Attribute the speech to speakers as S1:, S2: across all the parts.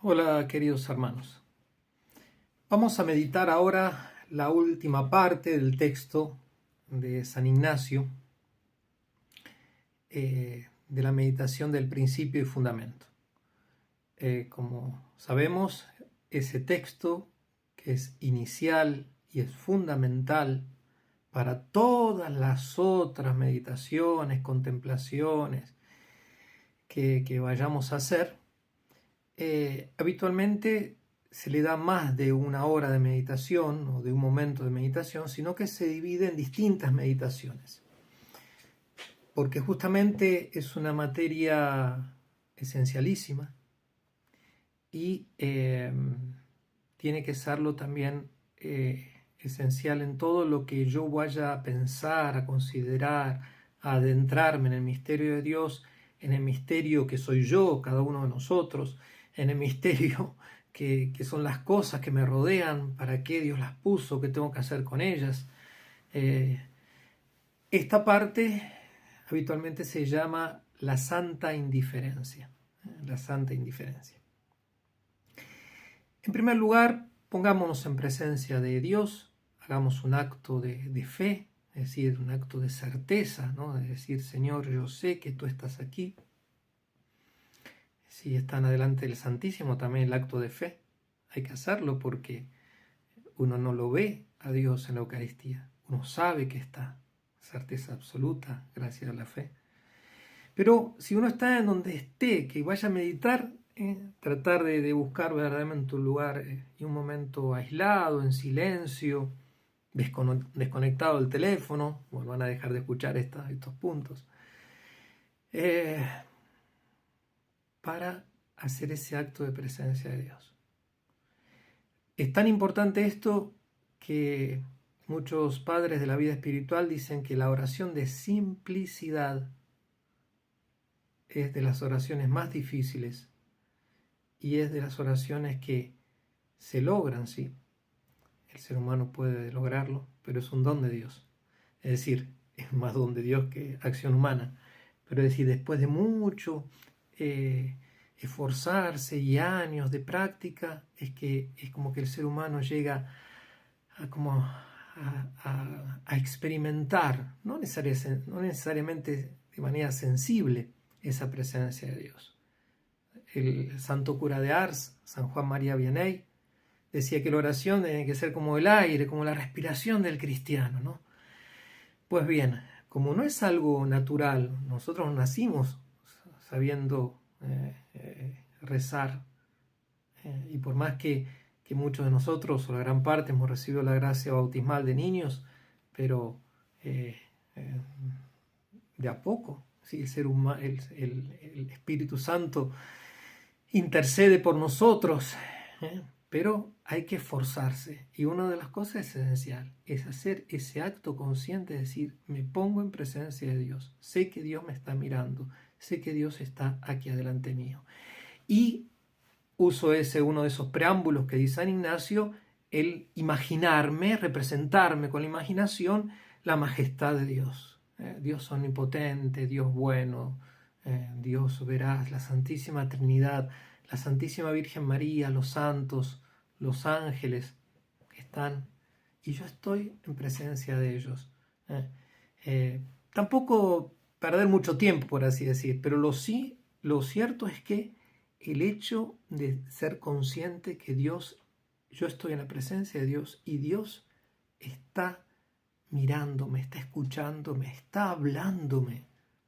S1: Hola queridos hermanos, vamos a meditar ahora la última parte del texto de San Ignacio, de la meditación del principio y fundamento. Como sabemos, ese texto que es inicial y es fundamental para todas las otras meditaciones, contemplaciones que vayamos a hacer, habitualmente se le da más de una hora de meditación o de un momento de meditación, sino que se divide en distintas meditaciones, porque justamente es una materia esencialísima y tiene que serlo también esencial en todo lo que yo vaya a pensar, a considerar, a adentrarme en el misterio de Dios, en el misterio que soy yo, cada uno de nosotros, en el misterio que son las cosas que me rodean, para qué Dios las puso, qué tengo que hacer con ellas. Esta parte habitualmente se llama la santa indiferencia. La santa indiferencia. En primer lugar, pongámonos en presencia de Dios, hagamos un acto de fe, es decir, un acto de certeza, ¿no? De decir, Señor, yo sé que tú estás aquí. Si están adelante del Santísimo, también el acto de fe. Hay que hacerlo porque uno no lo ve a Dios en la Eucaristía. Uno sabe que está, certeza absoluta, gracias a la fe. Pero si uno está en donde esté, que vaya a meditar, tratar de buscar verdaderamente un lugar y un momento aislado, en silencio, desconectado del teléfono, bueno, van a dejar de escuchar estos puntos, para hacer ese acto de presencia de Dios. Es tan importante esto que muchos padres de la vida espiritual dicen que la oración de simplicidad es de las oraciones más difíciles y es de las oraciones que se logran, sí. El ser humano puede lograrlo, pero es un don de Dios. Es decir, es más don de Dios que acción humana. Pero es decir, después de mucho esforzarse y años de práctica, es como que el ser humano llega a experimentar, no necesariamente de manera sensible, esa presencia de Dios. El santo cura de Ars, San Juan María Vianney, decía que la oración tiene que ser como el aire, como la respiración del cristiano, ¿no? Pues bien, como no es algo natural, nosotros nacimos sabiendo rezar, y por más que muchos de nosotros, o la gran parte, hemos recibido la gracia bautismal de niños, pero de a poco, ¿sí? El Espíritu Santo intercede por nosotros, pero hay que esforzarse. Y una de las cosas esenciales es hacer ese acto consciente, de decir, me pongo en presencia de Dios, sé que Dios me está mirando, sé que Dios está aquí adelante mío. Y uso uno de esos preámbulos que dice San Ignacio, el imaginarme, representarme con la imaginación la majestad de Dios. Dios omnipotente, Dios bueno, Dios veraz, la Santísima Trinidad, la Santísima Virgen María, los santos, los ángeles que están, y yo estoy en presencia de ellos. Tampoco perder mucho tiempo, por así decir, pero lo cierto es que el hecho de ser consciente que yo estoy en la presencia de Dios y Dios está mirándome, está escuchándome, está hablándome.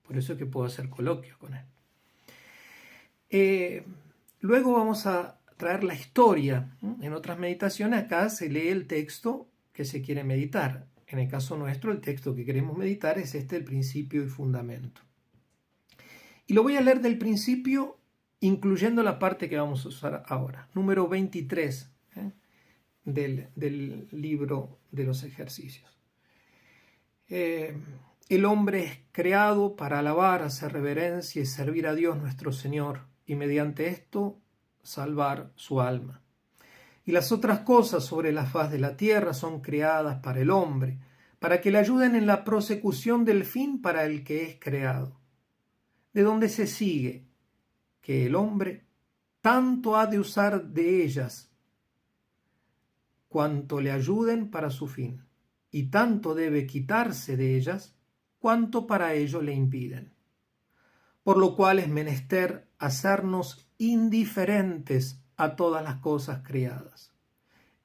S1: Por eso es que puedo hacer coloquios con Él. Luego vamos a traer la historia. En otras meditaciones acá se lee el texto que se quiere meditar. En el caso nuestro, el texto que queremos meditar es el principio y fundamento. Y lo voy a leer del principio, incluyendo la parte que vamos a usar ahora, número 23 del libro de los ejercicios. El hombre es creado para alabar, hacer reverencia y servir a Dios nuestro Señor, y mediante esto salvar su alma. Y las otras cosas sobre la faz de la tierra son creadas para el hombre, para que le ayuden en la prosecución del fin para el que es creado. De donde se sigue que el hombre tanto ha de usar de ellas cuanto le ayuden para su fin, y tanto debe quitarse de ellas cuanto para ello le impiden. Por lo cual es menester hacernos indiferentes a todas las cosas creadas,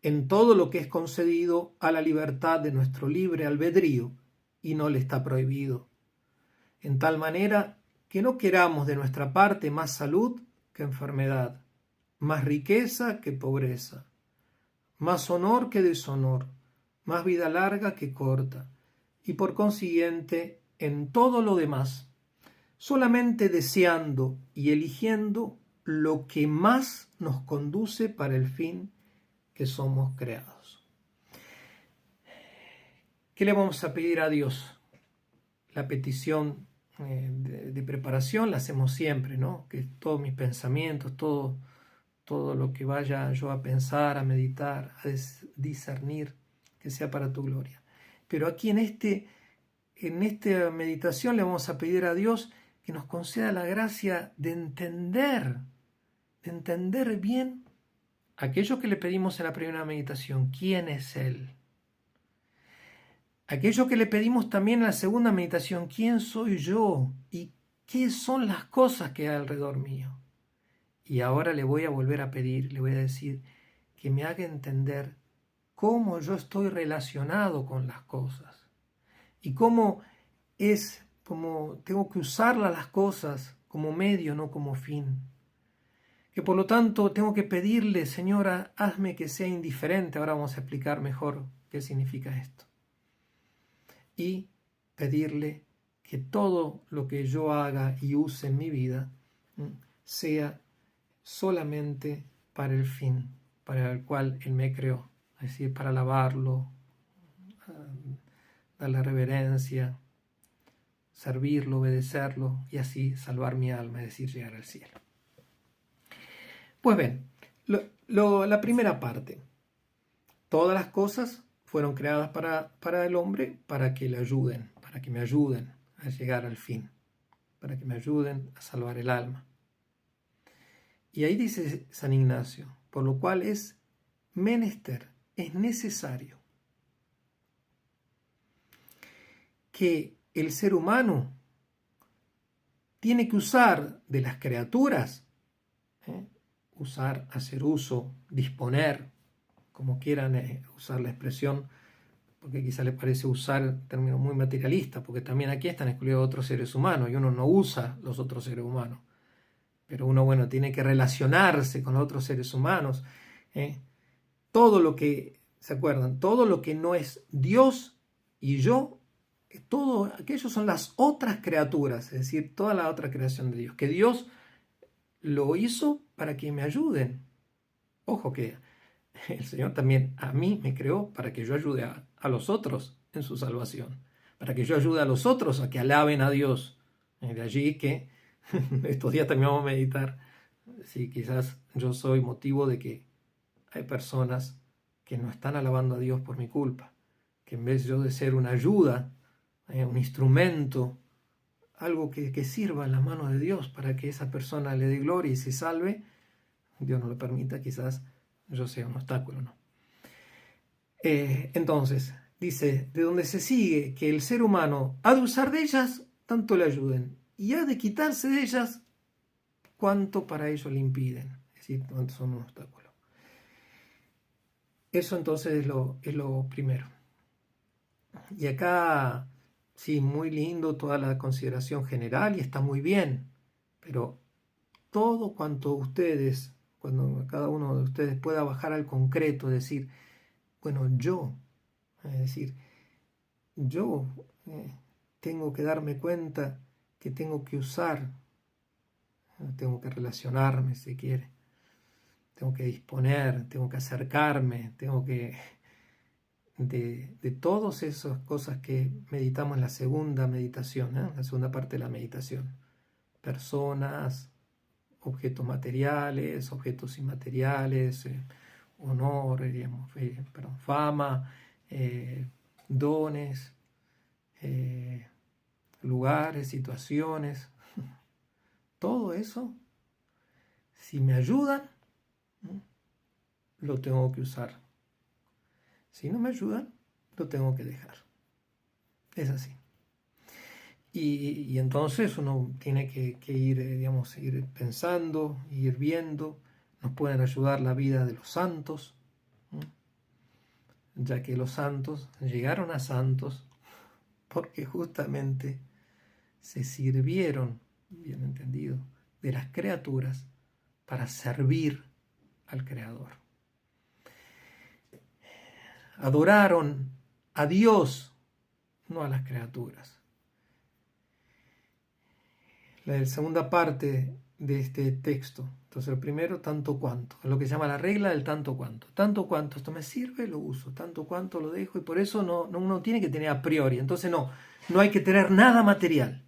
S1: en todo lo que es concedido a la libertad de nuestro libre albedrío, y no le está prohibido, en tal manera que no queramos de nuestra parte más salud que enfermedad, más riqueza que pobreza, más honor que deshonor, más vida larga que corta, y por consiguiente, en todo lo demás, solamente deseando y eligiendo lo que más nos conduce para el fin que somos creados. ¿Qué le vamos a pedir a Dios? La petición de preparación la hacemos siempre, ¿no? Que todos mis pensamientos, todo lo que vaya yo a pensar, a meditar, a discernir, que sea para tu gloria. Pero aquí en esta meditación le vamos a pedir a Dios que nos conceda la gracia de entender bien aquello que le pedimos en la primera meditación, quién es Él. Aquello que le pedimos también en la segunda meditación, quién soy yo y qué son las cosas que hay alrededor mío. Y ahora le voy a volver a pedir, le voy a decir que me haga entender cómo yo estoy relacionado con las cosas y cómo tengo que usar las cosas como medio, no como fin. Que por lo tanto tengo que pedirle, Señora, hazme que sea indiferente. Ahora vamos a explicar mejor qué significa esto. Y pedirle que todo lo que yo haga y use en mi vida sea solamente para el fin para el cual Él me creó, es decir, para alabarlo, darle reverencia, servirlo, obedecerlo y así salvar mi alma, es decir, llegar al cielo. Pues bien, la primera parte, todas las cosas fueron creadas para el hombre para que le ayuden, para que me ayuden a llegar al fin, para que me ayuden a salvar el alma. Y ahí dice San Ignacio, por lo cual es menester, es necesario que el ser humano tiene que usar de las criaturas, hacer uso, disponer, como quieran usar la expresión, porque quizá les parece usar el término muy materialista, porque también aquí están excluidos otros seres humanos y uno no usa los otros seres humanos. Pero uno, tiene que relacionarse con los otros seres humanos. Todo lo que, ¿se acuerdan? Todo lo que no es Dios y yo, todo aquello son las otras criaturas, es decir, toda la otra creación de Dios, que Dios lo hizo para que me ayuden. Ojo que el Señor también a mí me creó para que yo ayude a los otros en su salvación, para que yo ayude a los otros a que alaben a Dios. De allí que estos días también vamos a meditar si quizás yo soy motivo de que hay personas que no están alabando a Dios por mi culpa, que en vez yo de ser una ayuda, un instrumento, algo que sirva en las manos de Dios para que esa persona le dé gloria y se salve, Dios no lo permita, quizás yo sea un obstáculo, ¿no? Entonces, dice, de donde se sigue que el ser humano ha de usar de ellas, tanto le ayuden, y ha de quitarse de ellas, cuanto para ello le impiden, es decir, cuanto son un obstáculo. Eso entonces es lo primero. Y acá, sí, muy lindo toda la consideración general y está muy bien, pero todo cuanto ustedes, cuando cada uno de ustedes pueda bajar al concreto, decir, bueno, es decir, yo tengo que darme cuenta que tengo que usar, tengo que relacionarme, si quiere, tengo que disponer, tengo que acercarme, tengo que... De todas esas cosas que meditamos en la segunda meditación, la segunda parte de la meditación. Personas, objetos materiales, objetos inmateriales, honor, fama, dones, lugares, situaciones. Todo eso Si me ayudan, lo tengo que usar. Si no me ayudan, lo tengo que dejar. Es así. Y entonces uno tiene que ir, digamos, ir pensando, ir viendo. Nos pueden ayudar la vida de los santos, ya que los santos llegaron a santos porque justamente se sirvieron, bien entendido, de las criaturas para servir al Creador. Adoraron a Dios, no a las criaturas. La segunda parte de este texto. Entonces, lo primero, tanto cuanto. Es lo que se llama la regla del tanto cuanto. Tanto cuanto esto me sirve, lo uso. Tanto cuanto lo dejo. Y por eso uno tiene que tener a priori. Entonces, no hay que tener nada material,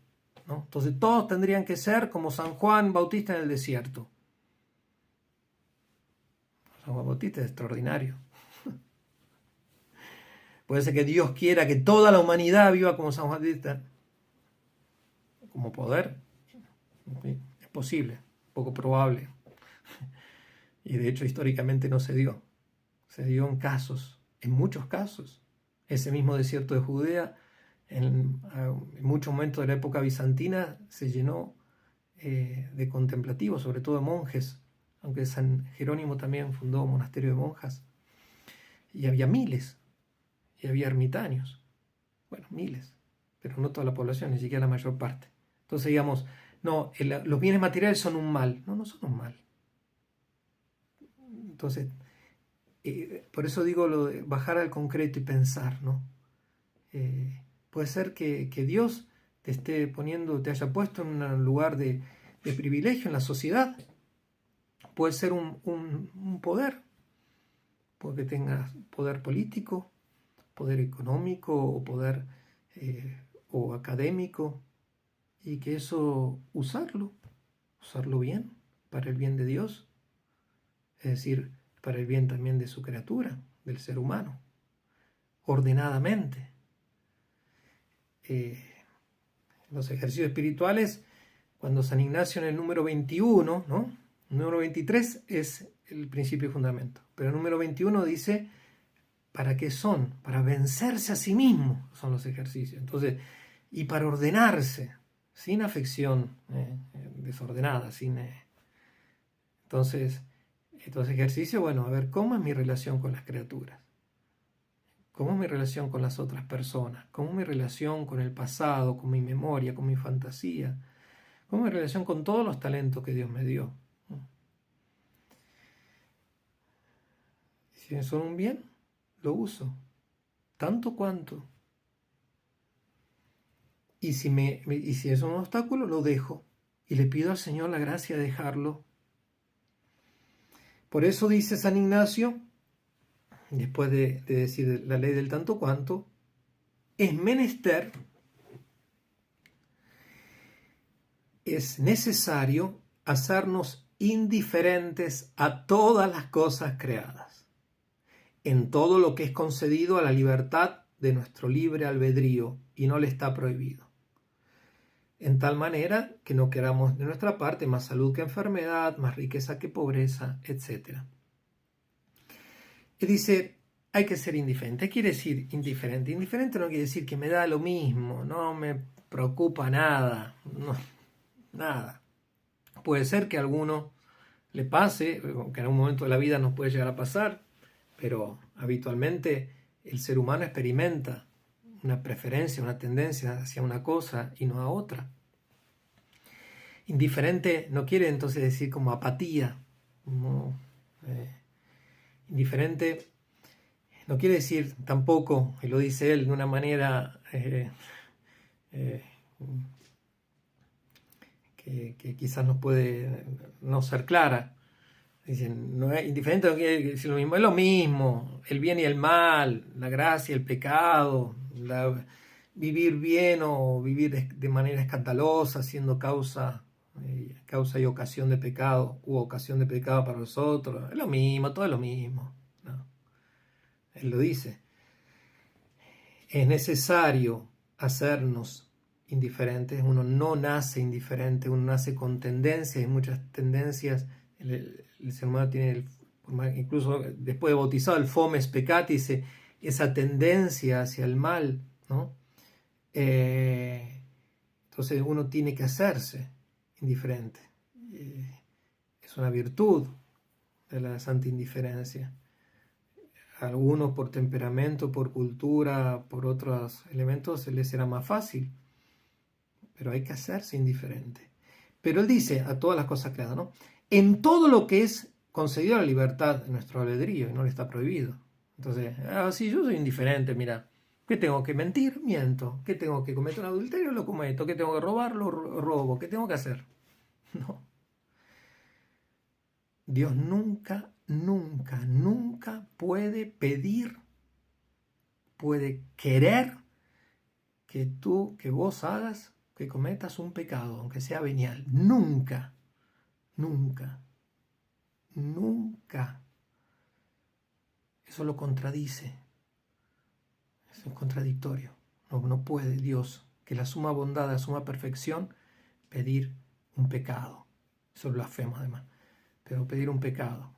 S1: ¿no? Entonces, todos tendrían que ser como San Juan Bautista en el desierto. San Juan Bautista es extraordinario. Puede ser que Dios quiera que toda la humanidad viva como San Juan Bautista. Como poder. Es posible, poco probable. Y de hecho históricamente no se dio. Se dio en casos, en muchos casos. Ese mismo desierto de Judea, en muchos momentos de la época bizantina, se llenó de contemplativos, sobre todo de monjes, aunque San Jerónimo también fundó un monasterio de monjas. Y había miles, y había ermitaños. Bueno, miles, pero no toda la población, ni siquiera la mayor parte. Entonces, digamos, no, los bienes materiales son un mal. No son un mal. Entonces, por eso digo lo de bajar al concreto y pensar, ¿no? Puede ser que Dios te esté poniendo, te haya puesto en un lugar de privilegio en la sociedad. Puede ser un poder, porque tengas poder político, poder económico o poder o académico, y que eso usarlo bien, para el bien de Dios, es decir, para el bien también de su criatura, del ser humano, ordenadamente. Los ejercicios espirituales, cuando San Ignacio en el número 21, ¿no? El número 23 es el principio y fundamento, pero el número 21 dice, ¿para qué son? Para vencerse a sí mismo son los ejercicios. Entonces, y para ordenarse, sin afección desordenada, entonces, estos ejercicios, bueno, a ver, ¿cómo es mi relación con las criaturas? ¿Cómo es mi relación con las otras personas? ¿Cómo es mi relación con el pasado, con mi memoria, con mi fantasía? ¿Cómo es mi relación con todos los talentos que Dios me dio? Si son un bien, lo uso, tanto cuanto. Y si es un obstáculo, lo dejo. Y le pido al Señor la gracia de dejarlo. Por eso dice San Ignacio, después de decir la ley del tanto cuanto, es menester, es necesario hacernos indiferentes a todas las cosas creadas, en todo lo que es concedido a la libertad de nuestro libre albedrío y no le está prohibido. En tal manera que no queramos de nuestra parte más salud que enfermedad, más riqueza que pobreza, etc. Y dice, hay que ser indiferente. ¿Qué quiere decir indiferente? Indiferente no quiere decir que me da lo mismo, no me preocupa nada, no, nada. Puede ser que a alguno le pase, que en algún momento de la vida nos puede llegar a pasar, pero habitualmente el ser humano experimenta una preferencia, una tendencia hacia una cosa y no a otra. Indiferente no quiere entonces decir como apatía. No, indiferente no quiere decir tampoco, y lo dice él de una manera que quizás nos puede no ser clara. Dicen, no es indiferente, no quiere decir lo mismo, es lo mismo, el bien y el mal, la gracia, el pecado, vivir bien o vivir de manera escandalosa, siendo causa y ocasión de pecado, u ocasión de pecado para nosotros, es lo mismo, todo es lo mismo. No. Él lo dice. Es necesario hacernos indiferentes. Uno no nace indiferente, uno nace con tendencias, y muchas tendencias el ser humano tiene, incluso después de bautizado, el fomes peccati, esa tendencia hacia el mal, ¿no? Entonces uno tiene que hacerse indiferente. Es una virtud de la santa indiferencia. A algunos por temperamento, por cultura, por otros elementos, les será más fácil, pero hay que hacerse indiferente. Pero él dice a todas las cosas creadas, ¿no? En todo lo que es concedido la libertad de nuestro albedrío y no le está prohibido. Entonces, si yo soy indiferente, mira, ¿qué tengo que mentir? Miento. ¿Qué tengo que cometer un adulterio? Lo cometo. ¿Qué tengo que robar? Lo robo. ¿Qué tengo que hacer? No. Dios nunca, nunca, nunca puede pedir, puede querer que vos hagas, que cometas un pecado, aunque sea venial. Nunca, nunca, nunca. Eso lo contradice. Es contradictorio. No puede Dios, que la suma bondad, la suma perfección, pedir un pecado. Eso es blasfemo además. Pero pedir un pecado,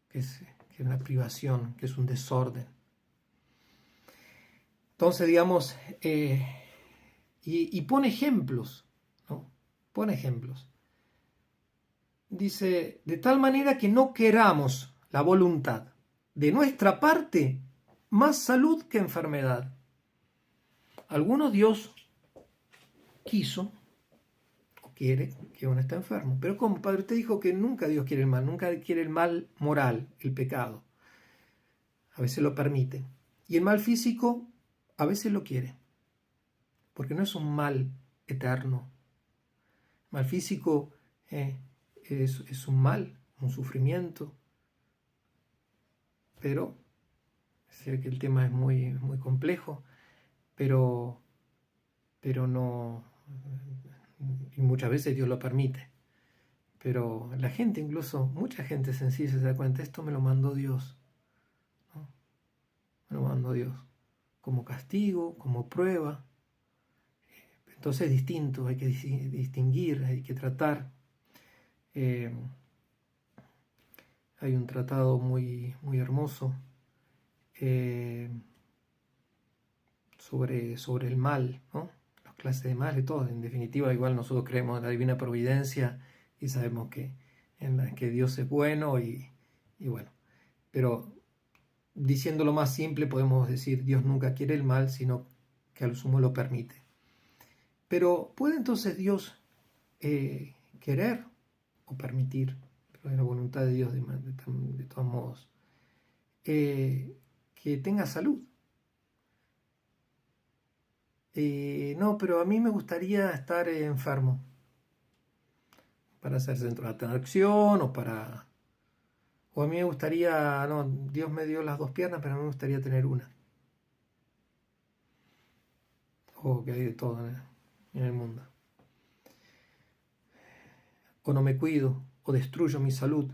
S1: que es una privación, que es un desorden. Entonces, digamos, y pone ejemplos, ¿no? Pone ejemplos. Dice, de tal manera que no queramos la voluntad de nuestra parte más salud que enfermedad. Algunos Dios quiso o quiere que uno esté enfermo. Pero como Padre, usted dijo que nunca Dios quiere el mal, nunca quiere el mal moral, el pecado. A veces lo permite. Y el mal físico a veces lo quiere. Porque no es un mal eterno. El mal físico es un mal, un sufrimiento. Pero sé que el tema es muy, muy complejo, pero no, y muchas veces Dios lo permite. Pero la gente, incluso mucha gente sencilla, se da cuenta, esto me lo mandó Dios, ¿no? Me lo mandó Dios como castigo, como prueba. Entonces es distinto, hay que distinguir, hay que tratar. Hay un tratado muy, muy hermoso sobre el mal, ¿no? Las clases de mal y todo. En definitiva, igual nosotros creemos en la divina providencia y sabemos que Dios es bueno y bueno. Pero diciéndolo más simple podemos decir, Dios nunca quiere el mal, sino que a lo sumo lo permite. Pero ¿puede entonces Dios querer o permitir, pero es la voluntad de Dios de todos modos, que tenga salud? No, pero a mí me gustaría estar enfermo para hacer centro de atracción o a mí me gustaría, no, Dios me dio las dos piernas, pero a mí me gustaría tener una. O que hay de todo en el mundo. O no me cuido, o destruyo mi salud.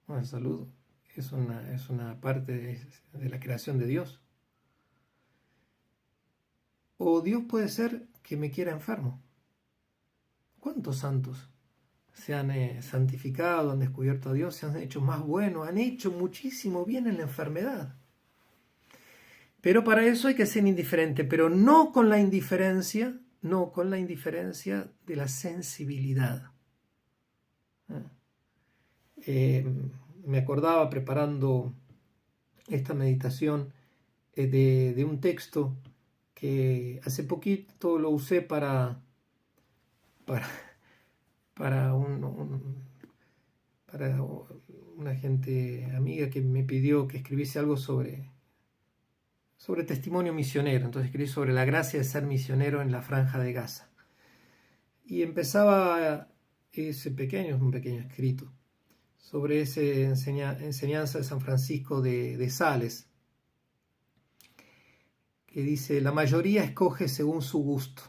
S1: No, la salud es una parte de la creación de Dios. O Dios puede ser que me quiera enfermo. ¿Cuántos santos se han santificado, han descubierto a Dios, se han hecho más buenos, han hecho muchísimo bien en la enfermedad? Pero para eso hay que ser indiferente, pero no con la indiferencia de la sensibilidad. Me acordaba preparando esta meditación de un texto que hace poquito lo usé para una gente amiga que me pidió que escribiese algo sobre testimonio misionero. Entonces escribí sobre la gracia de ser misionero en la Franja de Gaza. Y empezaba un pequeño escrito, sobre esa enseñanza de San Francisco de Sales, que dice, la mayoría escoge según su gusto,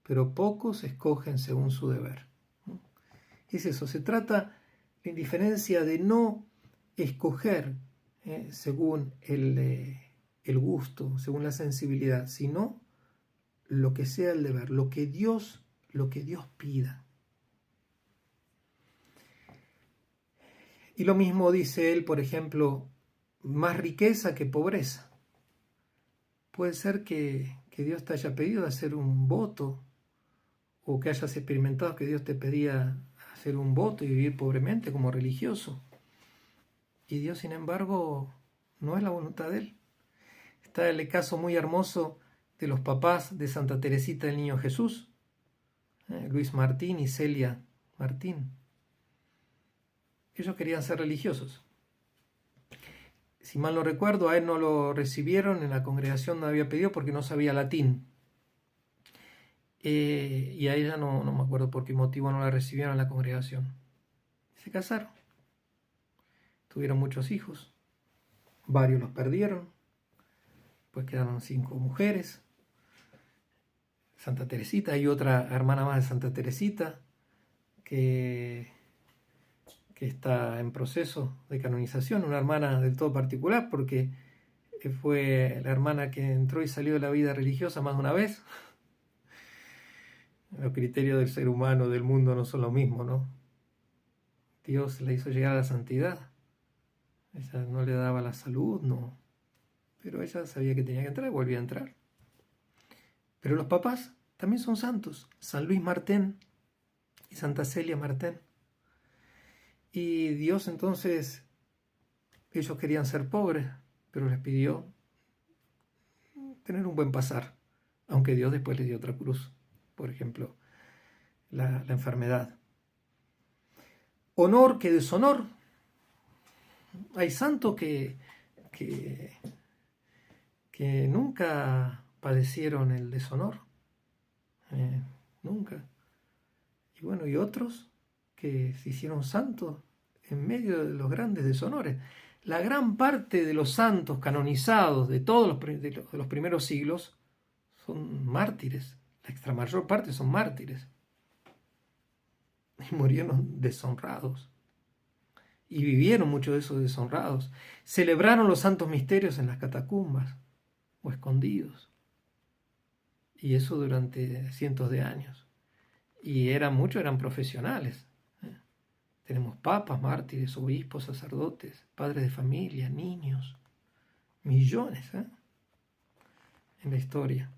S1: pero pocos escogen según su deber. Es eso, se trata la indiferencia de no escoger según el gusto, según la sensibilidad, sino lo que sea el deber, lo que Dios pida. Y lo mismo dice él, por ejemplo, más riqueza que pobreza. Puede ser que Dios te haya pedido hacer un voto, o que hayas experimentado que Dios te pedía hacer un voto y vivir pobremente como religioso. Y Dios, sin embargo, no es la voluntad de Él. Está el caso muy hermoso de los papás de Santa Teresita del Niño Jesús, Luis Martín y Celia Martín. Ellos querían ser religiosos. Si mal no recuerdo, a él no lo recibieron en la congregación donde había pedido porque no sabía latín. Y a ella no me acuerdo por qué motivo no la recibieron en la congregación. Se casaron. Tuvieron muchos hijos. Varios los perdieron. Pues quedaron 5 mujeres. Santa Teresita, hay otra hermana más de Santa Teresita que está en proceso de canonización, una hermana del todo particular porque fue la hermana que entró y salió de la vida religiosa más de una vez. Los criterios del ser humano, del mundo, no son lo mismo, ¿no? Dios le hizo llegar a la santidad. Ella no le daba la salud, no. Pero ella sabía que tenía que entrar y volvía a entrar. Pero los papás también son santos. San Luis Martén y Santa Celia Martén. Y Dios entonces, ellos querían ser pobres, pero les pidió tener un buen pasar. Aunque Dios después les dio otra cruz. Por ejemplo, la enfermedad. Honor que deshonor. Hay santos que nunca padecieron el deshonor. Nunca. Y bueno, y otros que se hicieron santos en medio de los grandes deshonores. La gran parte de los santos canonizados de todos los primeros siglos son mártires. La extra mayor parte son mártires. Y murieron deshonrados. Y vivieron muchos de esos deshonrados. Celebraron los santos misterios en las catacumbas o escondidos. Y eso durante cientos de años. Y muchos eran profesionales. Tenemos papas, mártires, obispos, sacerdotes, padres de familia, niños. Millones en la historia.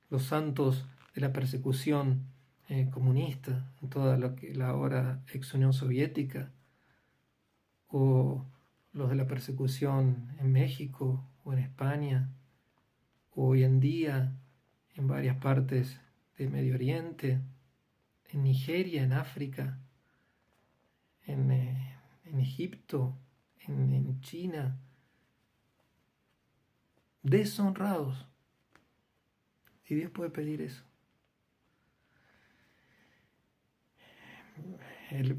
S1: Los santos de la persecución comunista, en toda la ahora ex Unión Soviética, o los de la persecución en México o en España, o hoy en día en varias partes del Medio Oriente, en Nigeria, en África, en Egipto, en China, deshonrados. Y Dios puede pedir eso.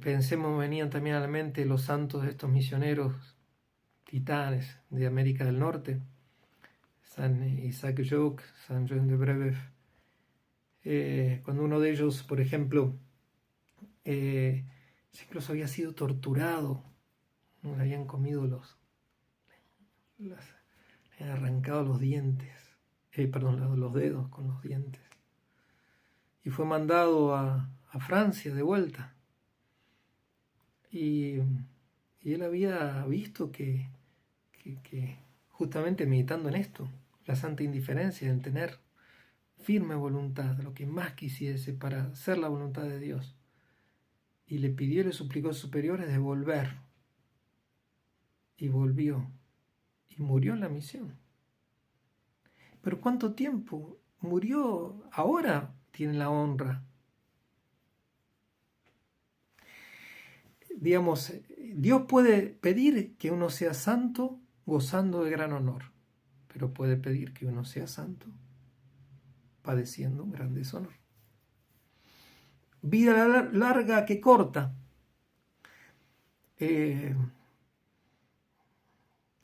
S1: Pensemos, venían también a la mente los santos de estos misioneros titanes de América del Norte, San Isaac Jogues, San Jean de Brebeuf. Cuando uno de ellos, por ejemplo, incluso había sido torturado, le habían comido le habían arrancado los dientes, los dedos con los dientes, y fue mandado a Francia de vuelta. Y él había visto que justamente meditando en esto, la santa indiferencia, en tener firme voluntad, lo que más quisiese para hacer la voluntad de Dios. Y le pidió y le suplicó a sus superiores de volver. Y volvió. Y murió en la misión. Pero ¿cuánto tiempo? Murió, ahora tiene la honra. Digamos, Dios puede pedir que uno sea santo gozando de gran honor, pero puede pedir que uno sea santo padeciendo un gran deshonor. Vida larga que corta.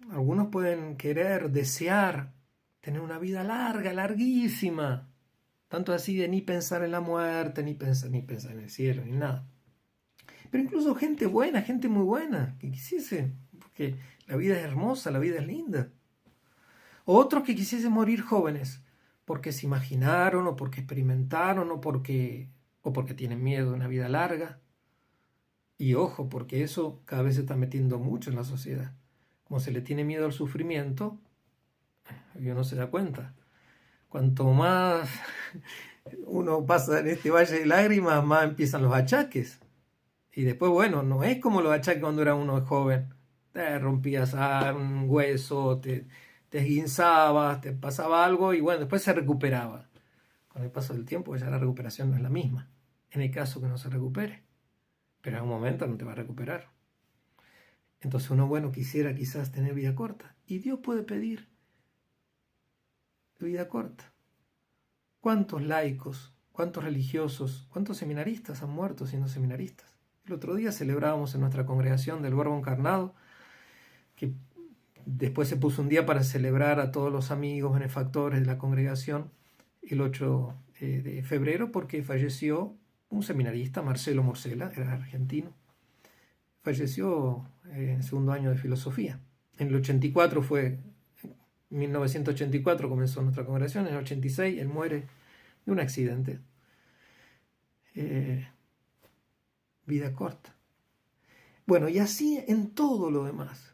S1: Algunos pueden querer, desear tener una vida larga, larguísima, tanto así de ni pensar en la muerte, ni pensar en el cielo, ni nada. Pero incluso gente buena, gente muy buena, que quisiese, porque la vida es hermosa, la vida es linda. O otros que quisiesen morir jóvenes, porque se imaginaron, o porque experimentaron, o porque tienen miedo de una vida larga. Y ojo, porque eso cada vez se está metiendo mucho en la sociedad. Como se le tiene miedo al sufrimiento, y uno se da cuenta. Cuanto más uno pasa en este valle de lágrimas, más empiezan los achaques. Y después, bueno, no es como los achaques cuando era uno joven. Te rompías un hueso, te esguinzabas, te pasaba algo y bueno, después se recuperaba. Con el paso del tiempo ya la recuperación no es la misma. En el caso que no se recupere. Pero en un momento no te va a recuperar. Entonces uno, bueno, quisiera quizás tener vida corta. Y Dios puede pedir vida corta. ¿Cuántos laicos, cuántos religiosos, cuántos seminaristas han muerto siendo seminaristas? El otro día celebrábamos en nuestra congregación del Verbo Encarnado, que después se puso un día para celebrar a todos los amigos, benefactores de la congregación, el 8 de febrero, porque falleció un seminarista, Marcelo Morcela, era argentino. Falleció en el segundo año de filosofía. En el 84 fue, en 1984 comenzó nuestra congregación, en el 86 él muere de un accidente. Vida corta. Bueno, y así en todo lo demás.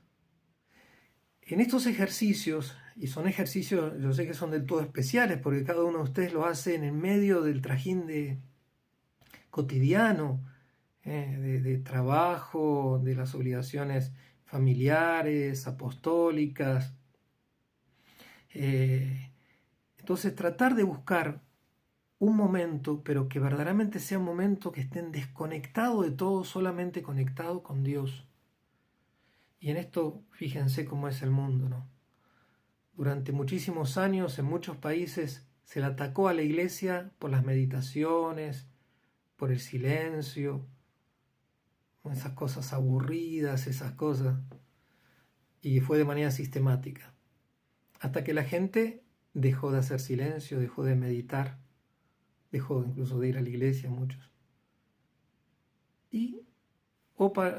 S1: En estos ejercicios, y son ejercicios, yo sé que son del todo especiales, porque cada uno de ustedes lo hace en el medio del trajín cotidiano, de trabajo, de las obligaciones familiares, apostólicas. Entonces tratar de buscar un momento, pero que verdaderamente sea un momento que estén desconectado de todo, solamente conectado con Dios. Y en esto fíjense cómo es el mundo, ¿no? Durante muchísimos años en muchos países se le atacó a la iglesia por las meditaciones, por el silencio, esas cosas aburridas, esas cosas, y fue de manera sistemática, hasta que la gente dejó de hacer silencio, dejó de meditar, dejó incluso de ir a la iglesia muchos. Y,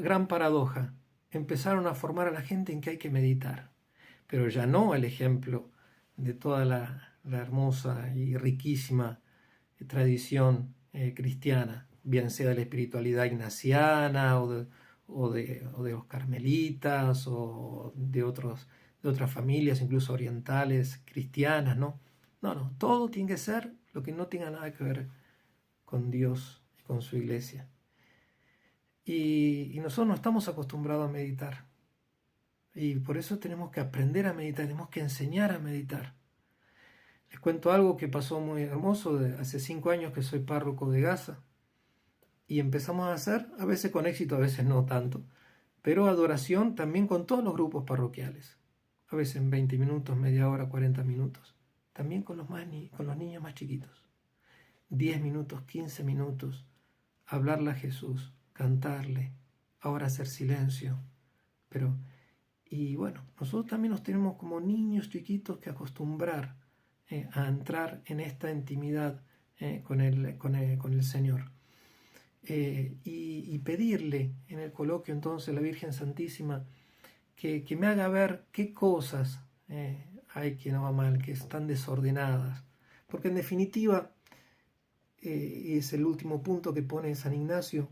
S1: gran paradoja, empezaron a formar a la gente en que hay que meditar, pero ya no el ejemplo de toda la hermosa y riquísima tradición cristiana, bien sea de la espiritualidad ignaciana o de los carmelitas o de otras familias, incluso orientales, cristianas, ¿no? No, todo tiene que ser lo que no tenga nada que ver con Dios y con su iglesia. Y nosotros no estamos acostumbrados a meditar. Y por eso tenemos que aprender a meditar, tenemos que enseñar a meditar. Les cuento algo que pasó muy hermoso. Hace 5 años que soy párroco de Gaza. Y empezamos a hacer, a veces con éxito, a veces no tanto, pero adoración también con todos los grupos parroquiales. A veces en 20 minutos, media hora, 40 minutos. También con los niños más chiquitos. 10 minutos, 15 minutos. Hablarle a Jesús, cantarle, ahora hacer silencio. Y bueno, nosotros también nos tenemos como niños chiquitos que acostumbrar a entrar en esta intimidad con el Señor. Y pedirle en el coloquio entonces a la Virgen Santísima que me haga ver qué cosas hay que no va mal, que están desordenadas. Porque en definitiva, es el último punto que pone San Ignacio,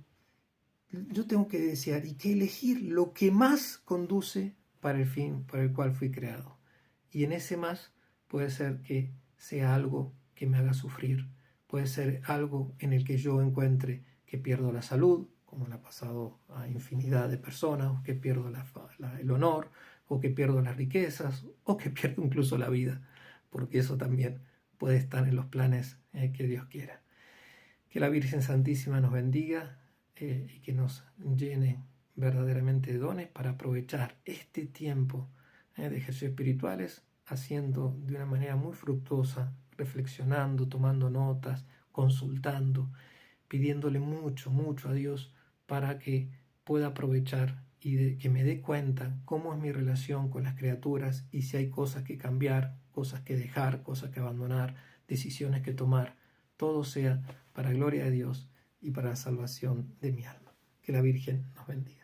S1: yo tengo que desear y que elegir lo que más conduce para el fin por el cual fui creado. Y en ese más puede ser que sea algo que me haga sufrir, puede ser algo en el que yo encuentre que pierdo la salud, como le ha pasado a infinidad de personas, o que pierdo el honor, o que pierdo las riquezas, o que pierdo incluso la vida, porque eso también puede estar en los planes que Dios quiera. Que la Virgen Santísima nos bendiga y que nos llene verdaderamente de dones para aprovechar este tiempo de ejercicios espirituales, haciendo de una manera muy fructuosa, reflexionando, tomando notas, consultando, pidiéndole mucho a Dios para que pueda aprovechar y que me dé cuenta cómo es mi relación con las criaturas y si hay cosas que cambiar, cosas que dejar, cosas que abandonar, decisiones que tomar, todo sea para gloria de Dios y para la salvación de mi alma. Que la Virgen nos bendiga.